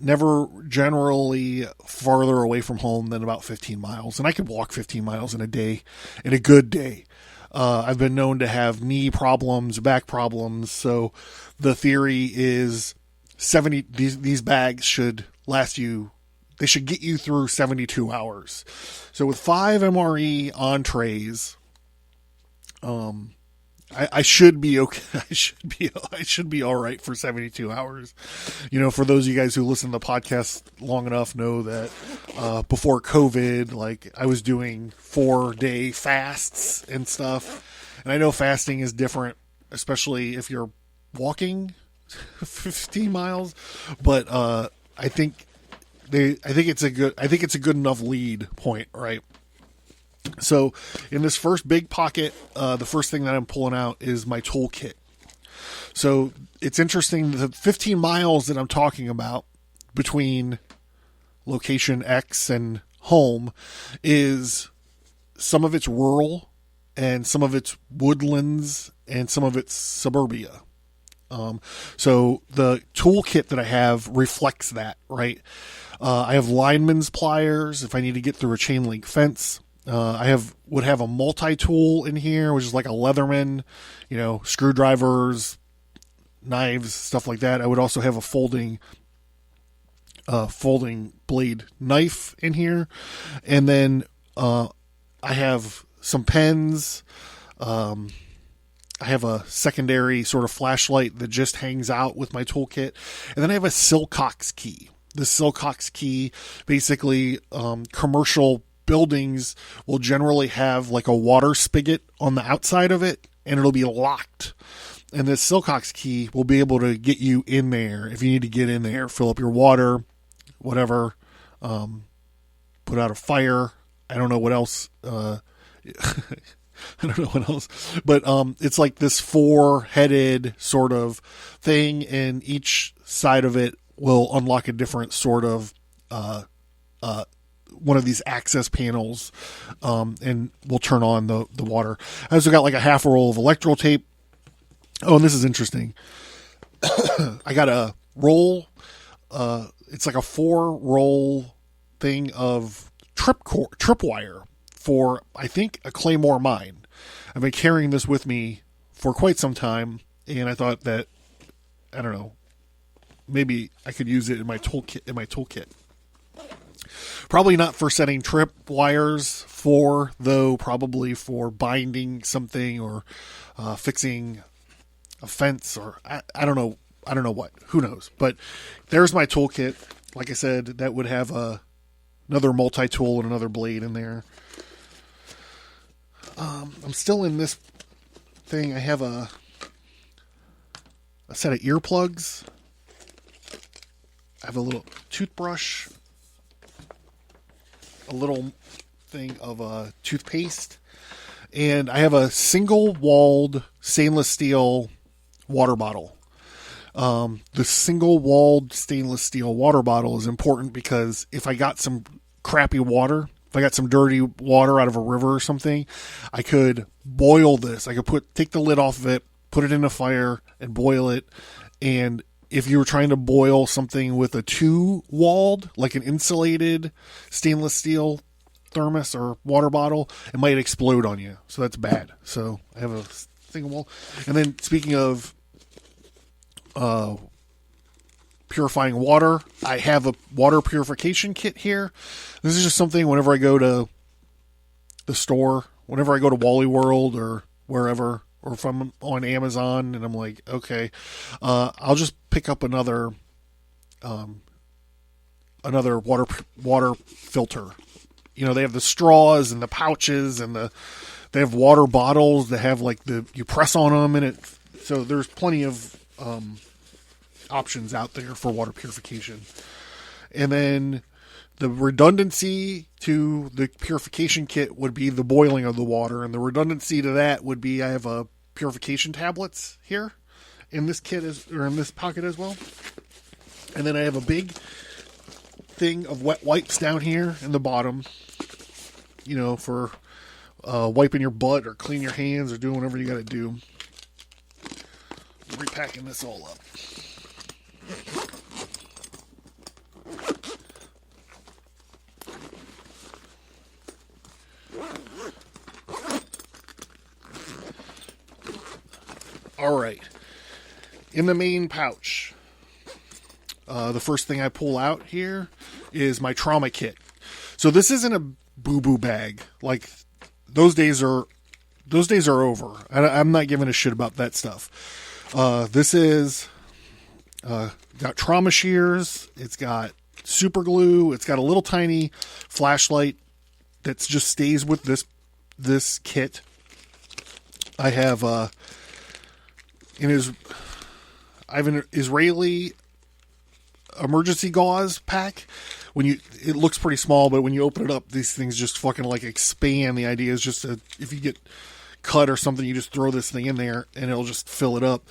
never generally farther away from home than about 15 miles. And I could walk 15 miles in a day, in a good day. I've been known to have knee problems, back problems. So the theory is 70, these bags should last you, they should get you through 72 hours. So with 5 MRE entrees, I should be okay. I should be all right for 72 hours. You know, for those of you guys who listen to the podcast long enough know that before COVID, like I was doing 4-day fasts and stuff. And I know fasting is different, especially if you're walking 15 miles. But I think it's a good enough lead point, right? So in this first big pocket, the first thing that I'm pulling out is my toolkit. So it's interesting, the 15 miles that I'm talking about between location X and home is some of it's rural and some of it's woodlands and some of it's suburbia. So the toolkit that I have reflects that, right? I have lineman's pliers if I need to get through a chain link fence. Would have a multi-tool in here, which is like a Leatherman, screwdrivers, knives, stuff like that. I would also have a folding blade knife in here. And then, I have some pens. I have a secondary sort of flashlight that just hangs out with my toolkit. And then I have a Silcox key. The Silcox key, basically, commercial buildings will generally have like a water spigot on the outside of it, and it'll be locked. And this Silcox key will be able to get you in there if you need to get in there, fill up your water, whatever, put out a fire. I don't know what else. I don't know what else, but it's like this 4-headed sort of thing, and each side of it will unlock a different sort of one of these access panels, and we'll turn on the water. I also got like a half a roll of electrical tape. Oh, and this is interesting. I got a roll. It's like a 4-roll thing of tripwire for, I think, a Claymore mine. I've been carrying this with me for quite some time, and I thought that, I don't know, maybe I could use it in my toolkit. Probably not for setting trip wires though probably for binding something or fixing a fence, or I don't know what. Who knows? But there's my toolkit. Like I said, that would have another multi-tool and another blade in there. I'm still in this thing. I have a set of earplugs. I have a little toothbrush, a little thing of toothpaste, and I have a single-walled stainless steel water bottle. The single-walled stainless steel water bottle is important because if I got some crappy water, if I got some dirty water out of a river or something, I could boil this. I could take the lid off of it, put it in a fire, and boil it, and if you were trying to boil something with a two-walled, like an insulated stainless steel thermos or water bottle, it might explode on you. So that's bad. So I have a single wall. And then speaking of purifying water, I have a water purification kit here. This is just something whenever I go to the store, whenever I go to Wally World or wherever, or if I'm on Amazon and I'm like, okay, I'll just pick up another water filter. You know, they have the straws and the pouches and they have water bottles that have like you press on them and it. So there's plenty of options out there for water purification. And then the redundancy to the purification kit would be the boiling of the water, and the redundancy to that would be I have purification tablets here in this kit or in this pocket as well. And then I have a big thing of wet wipes down here in the bottom, you know, for wiping your butt or clean your hands or doing whatever you got to do. Repacking this all up. All right. In the main pouch, the first thing I pull out here is my trauma kit. So this isn't a boo-boo bag. Like those days are over. I'm not giving a shit about that stuff. This is got trauma shears. It's got super glue. It's got a little tiny flashlight that just stays with this kit. I have I have an Israeli emergency gauze pack. It looks pretty small, but when you open it up, these things just fucking like expand. The idea is just if you get cut or something, you just throw this thing in there and it'll just fill it up.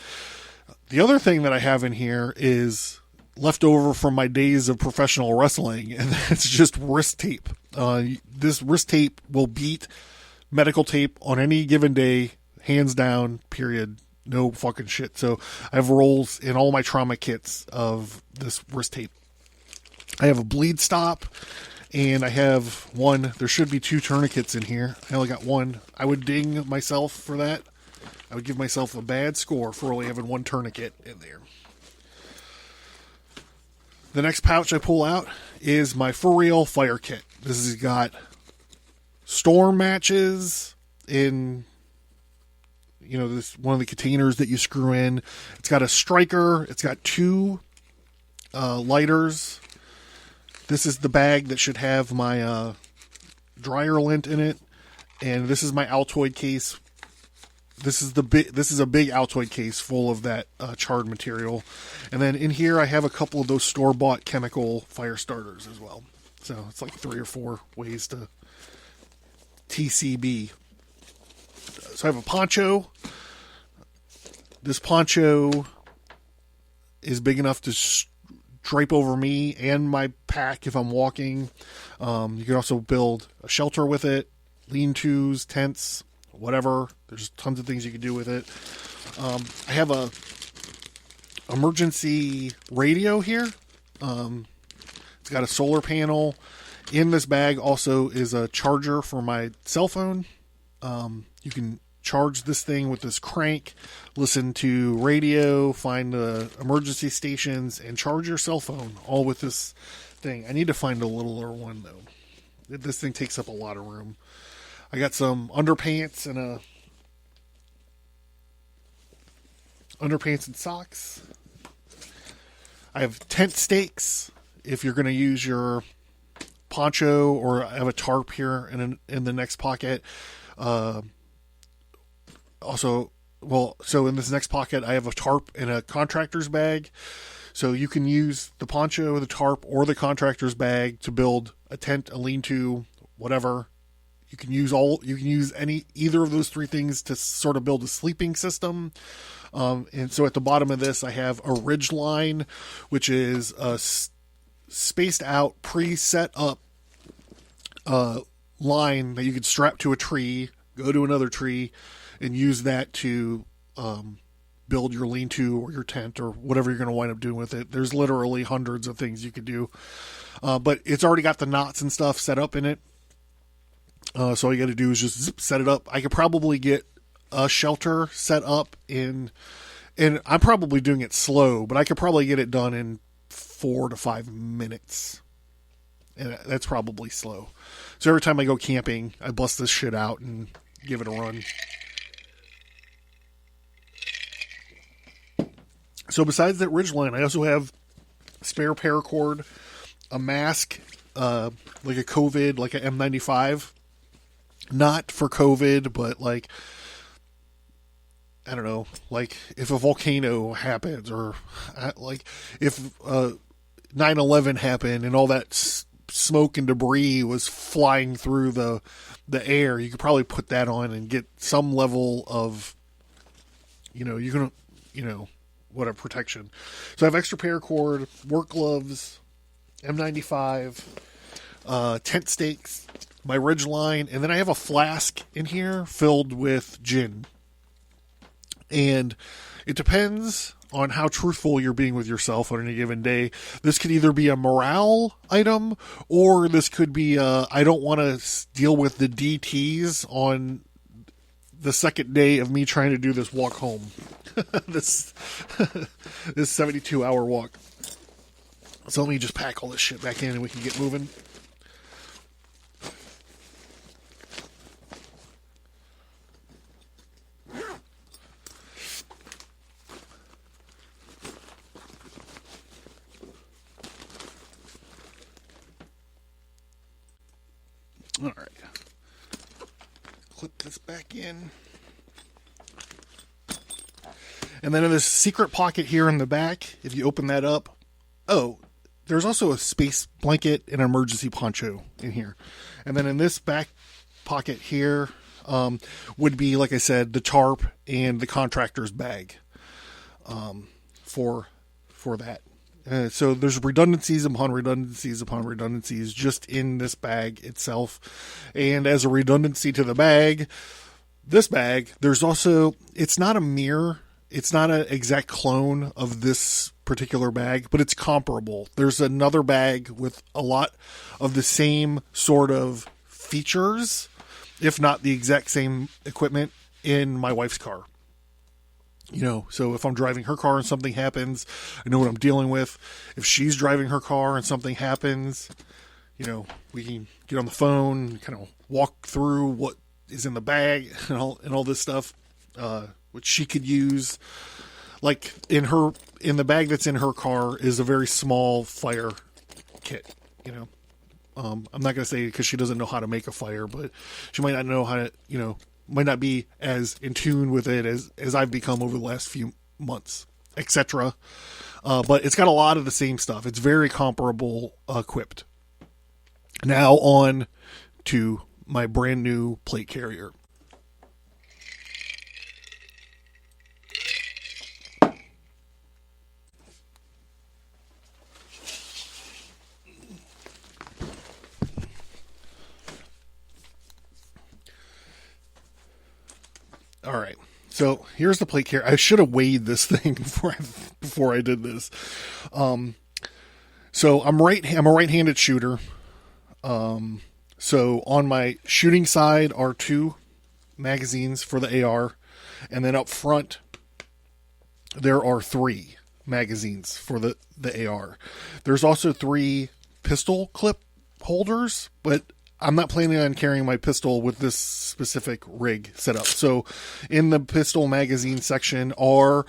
The other thing that I have in here is left over from my days of professional wrestling, and it's just wrist tape. This wrist tape will beat medical tape on any given day, hands down, period. No fucking shit. So I have rolls in all my trauma kits of this wrist tape. I have a bleed stop, and I have one. There should be 2 tourniquets in here. I only got one. I would ding myself for that. I would give myself a bad score for only having 1 tourniquet in there. The next pouch I pull out is my For Real fire kit. This has got storm matches in, you know, this one of the containers that you screw in. It's got a striker. It's got 2 lighters. This is the bag that should have my dryer lint in it, and this is my Altoid case. This is a big Altoid case full of that charred material, and then in here I have a couple of those store-bought chemical fire starters as well. So it's like 3 or 4 ways to TCB. So I have a poncho. This poncho is big enough to drape over me and my pack if I'm walking. You can also build a shelter with it, lean-tos, tents, whatever. There's tons of things you can do with it. I have a emergency radio here. It's got a solar panel. In this bag also is a charger for my cell phone. You can charge this thing with this crank, listen to radio, find the emergency stations, and charge your cell phone all with this thing. I need to find a littler one though. This thing takes up a lot of room. I got some underpants and socks. I have tent stakes if you're going to use your poncho, or I have a tarp here in the next pocket. So in this next pocket, I have a tarp in a contractor's bag. So you can use the poncho, the tarp, or the contractor's bag to build a tent, a lean-to, whatever. You can use either of those 3 things to sort of build a sleeping system. And so at the bottom of this, I have a ridge line, which is a spaced out, pre-set up line that you could strap to a tree, go to another tree, and use that to build your lean-to or your tent or whatever you're going to wind up doing with it. There's literally hundreds of things you could do. But it's already got the knots and stuff set up in it. So all you got to do is just set it up. I could probably get a shelter set up and I'm probably doing it slow, but I could probably get it done in 4 to 5 minutes. And that's probably slow. So every time I go camping, I bust this shit out and give it a run. So besides that ridgeline, I also have spare paracord, a mask, like a COVID, like an M95. Not for COVID, but like, I don't know, like if a volcano happens or like if 9/11 happened and all that smoke and debris was flying through the air, you could probably put that on and get some level of, whatever protection. So I have extra paracord, work gloves, M95, tent stakes, my ridgeline, and then I have a flask in here filled with gin. And it depends on how truthful you're being with yourself on any given day. This could either be a morale item, or this could be I don't want to deal with the DTs on the second day of me trying to do this walk home. this 72-hour walk. So let me just pack all this shit back in and we can get moving. All right. Clip this back in. And then in this secret pocket here in the back, if you open that up, there's also a space blanket and an emergency poncho in here. And then in this back pocket here would be, like I said, the tarp and the contractor's bag for that. So there's redundancies upon redundancies upon redundancies just in this bag itself. And as a redundancy to the bag, this bag, there's also, it's not a mirror. It's not an exact clone of this particular bag, but it's comparable. There's another bag with a lot of the same sort of features, if not the exact same equipment, in my wife's car. So if I'm driving her car and something happens, I know what I'm dealing with. If she's driving her car and something happens, we can get on the phone, kind of walk through what is in the bag and all this stuff, which she could use. Like in the bag that's in her car is a very small fire kit, I'm not going to say because she doesn't know how to make a fire, but she might not know how to, might not be as in tune with it as I've become over the last few months, etc. But it's got a lot of the same stuff. It's very comparable equipped. Now on to my brand new plate carrier. All right, so here's the plate carrier. I should have weighed this thing before I did this. So I'm a right-handed shooter. So on my shooting side are 2 magazines for the AR, and then up front there are 3 magazines for the AR. There's also 3 pistol clip holders, but I'm not planning on carrying my pistol with this specific rig set up. So in the pistol magazine section are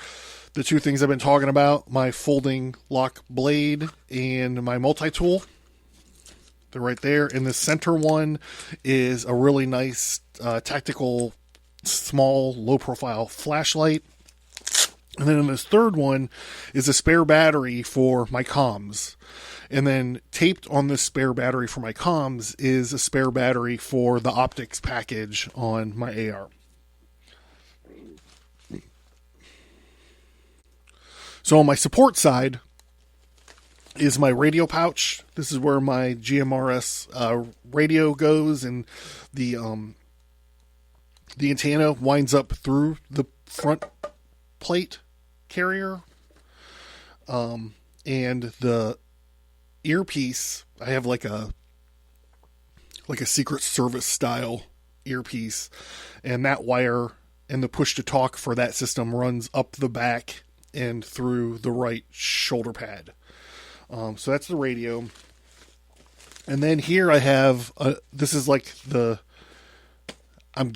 the 2 things I've been talking about, my folding lock blade and my multi-tool. They're right there. And the center one is a really nice tactical, small, low-profile flashlight. And then in this third one is a spare battery for my comms. And then taped on this spare battery for my comms is a spare battery for the optics package on my AR. So on my support side is my radio pouch. This is where my GMRS radio goes, and the antenna winds up through the front plate carrier. And the earpiece, I have like a Secret Service style earpiece, and that wire and the push to talk for that system runs up the back and through the right shoulder pad. So that's the radio. And then here I have, this is like I'm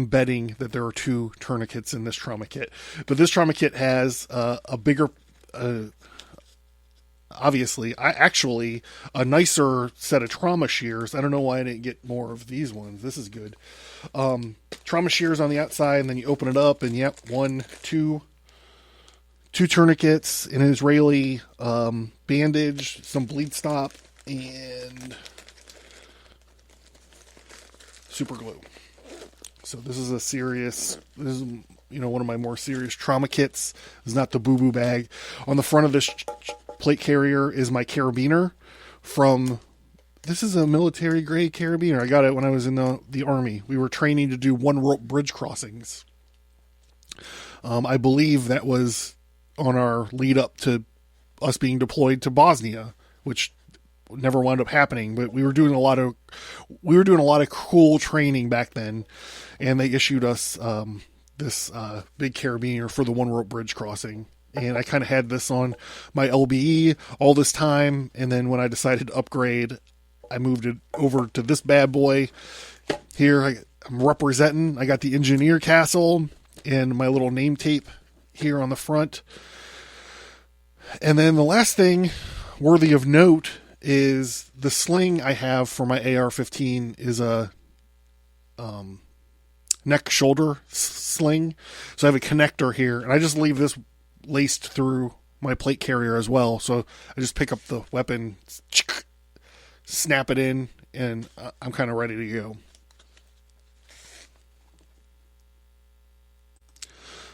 betting that there are 2 tourniquets in this trauma kit. But this trauma kit has a bigger, obviously, a nicer set of trauma shears. I don't know why I didn't get more of these ones. This is good. Trauma shears on the outside, and then you open it up, and yep, 2 tourniquets, an Israeli bandage, some bleed stop, and super glue. So this is one of my more serious trauma kits. It's not the boo-boo bag. On the front of this plate carrier is my carabiner this is a military grade carabiner. I got it when I was in the Army. We were training to do 1-rope bridge crossings. I believe that was on our lead up to us being deployed to Bosnia, which never wound up happening, but we were doing a lot of cool training back then, and they issued us this big carabiner for the 1-rope bridge crossing. And I kind of had this on my LBE all this time, and then when I decided to upgrade, I moved it over to this bad boy. Here I'm representing. I got the engineer castle and my little name tape here on the front. And then the last thing worthy of note is the sling I have for my AR-15 is a neck shoulder sling. So I have a connector here, and I just leave this laced through my plate carrier as well. So I just pick up the weapon, snap it in, and I'm kind of ready to go.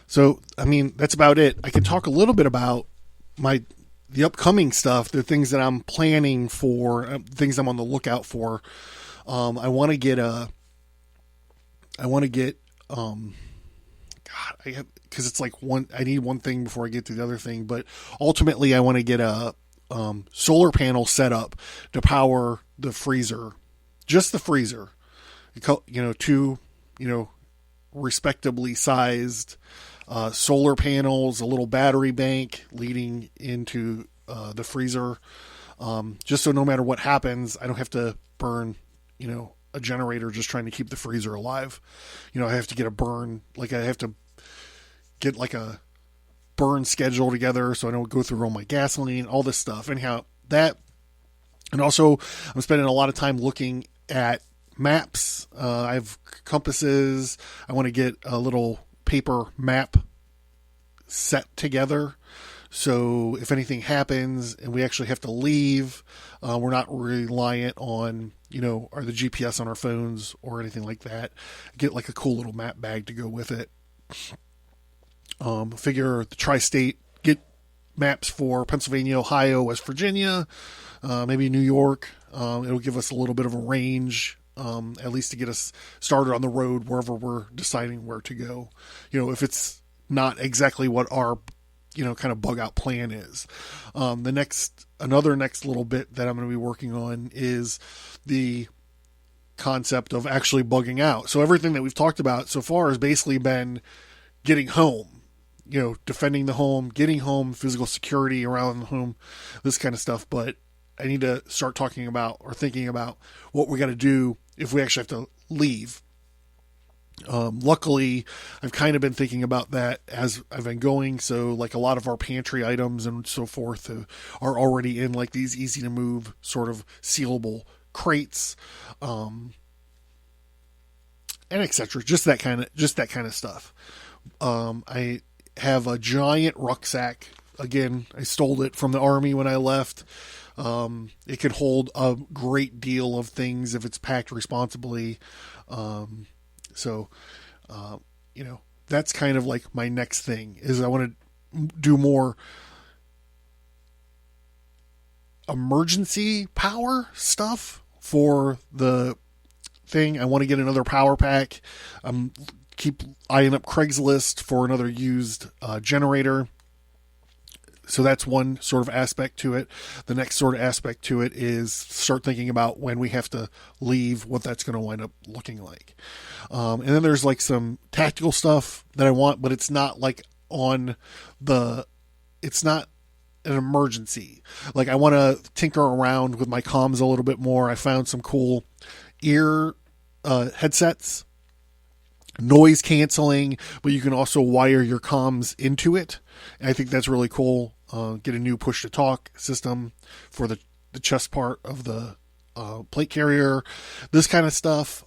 So, I mean, that's about it. I can talk a little bit about the upcoming stuff, the things that I'm planning for, things I'm on the lookout for. I want to get because it's like I need one thing before I get to the other thing, but ultimately I want to get a solar panel set up to power the freezer, just the freezer, 2, respectably sized solar panels, a little battery bank leading into the freezer, just so no matter what happens, I don't have to burn, a generator just trying to keep the freezer alive. I have to get I have to get like a burn schedule together so I don't go through all my gasoline, all this stuff. Anyhow, that, and also I'm spending a lot of time looking at maps. I have compasses. I want to get a little paper map set together, so if anything happens and we actually have to leave, we're not reliant on or the GPS on our phones or anything like that. Get like a cool little map bag to go with it. Figure the tri-state, get maps for Pennsylvania, Ohio, West Virginia, maybe New York. It'll give us a little bit of a range, at least to get us started on the road wherever we're deciding where to go. If it's not exactly what our, kind of bug out plan is. Another next little bit that I'm going to be working on is the concept of actually bugging out. So everything that we've talked about so far has basically been getting home, defending the home, getting home, physical security around the home, this kind of stuff. But I need to start talking about or thinking about what we got to do if we actually have to leave. Luckily, I've kind of been thinking about that as I've been going. So like a lot of our pantry items and so forth are already in like these easy to move sort of sealable crates, and etc. Just that kind of stuff. I have a giant rucksack. Again, I stole it from the Army when I left. It can hold a great deal of things if it's packed responsibly. So, that's kind of like my next thing is I want to do more emergency power stuff for the thing. I want to get another power pack. Keep eyeing up Craigslist for another used generator. So that's one sort of aspect to it. The next sort of aspect to it is start thinking about when we have to leave, what that's going to wind up looking like. And then there's like some tactical stuff that I want, but it's not like it's not an emergency. Like I want to tinker around with my comms a little bit more. I found some cool ear headsets, noise canceling, but you can also wire your comms into it. And I think that's really cool. Get a new push to talk system for the chest part of the plate carrier, this kind of stuff.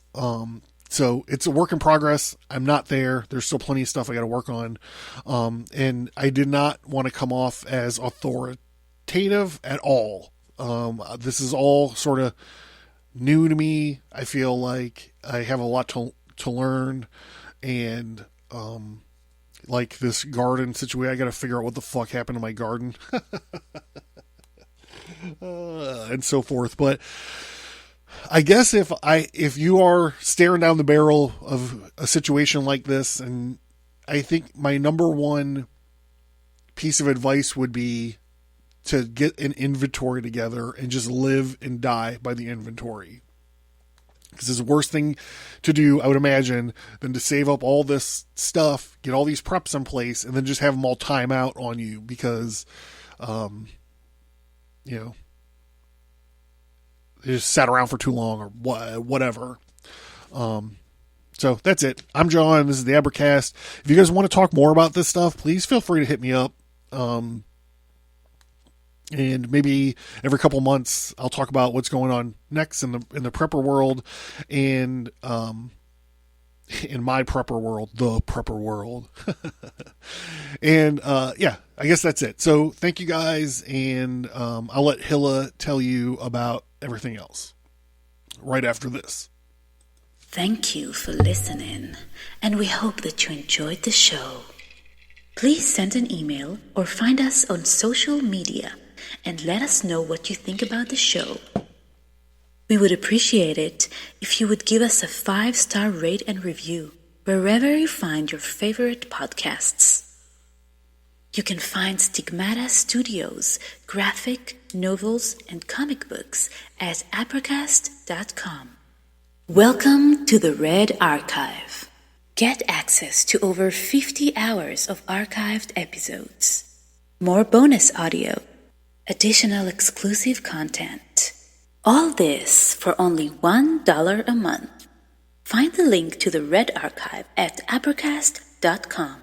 So it's a work in progress. I'm not there. There's still plenty of stuff I got to work on. And I did not want to come off as authoritative at all. This is all sort of new to me. I feel like I have a lot to learn, and like this garden situation, I got to figure out what the fuck happened to my garden and so forth. But I guess if you are staring down the barrel of a situation like this, and I think my number one piece of advice would be to get an inventory together and just live and die by the inventory. Because it's the worst thing to do, I would imagine, than to save up all this stuff, get all these preps in place, and then just have them all time out on you because, they just sat around for too long or whatever. So that's it. I'm John. This is the Abracast. If you guys want to talk more about this stuff, please feel free to hit me up. And maybe every couple months I'll talk about what's going on next in the prepper world, and in my prepper world, the prepper world. And I guess that's it. So thank you guys, and I'll let Hilla tell you about everything else right after this. Thank you for listening, and we hope that you enjoyed the show. Please send an email or find us on social media and let us know what you think about the show. We would appreciate it if you would give us a 5-star rate and review wherever you find your favorite podcasts. You can find Stigmata Studios, graphic, novels, and comic books at Abracast.com. Welcome to the Red Archive. Get access to over 50 hours of archived episodes, more bonus audio, additional exclusive content. All this for only $1 a month. Find the link to the Red Archive at Abracast.com.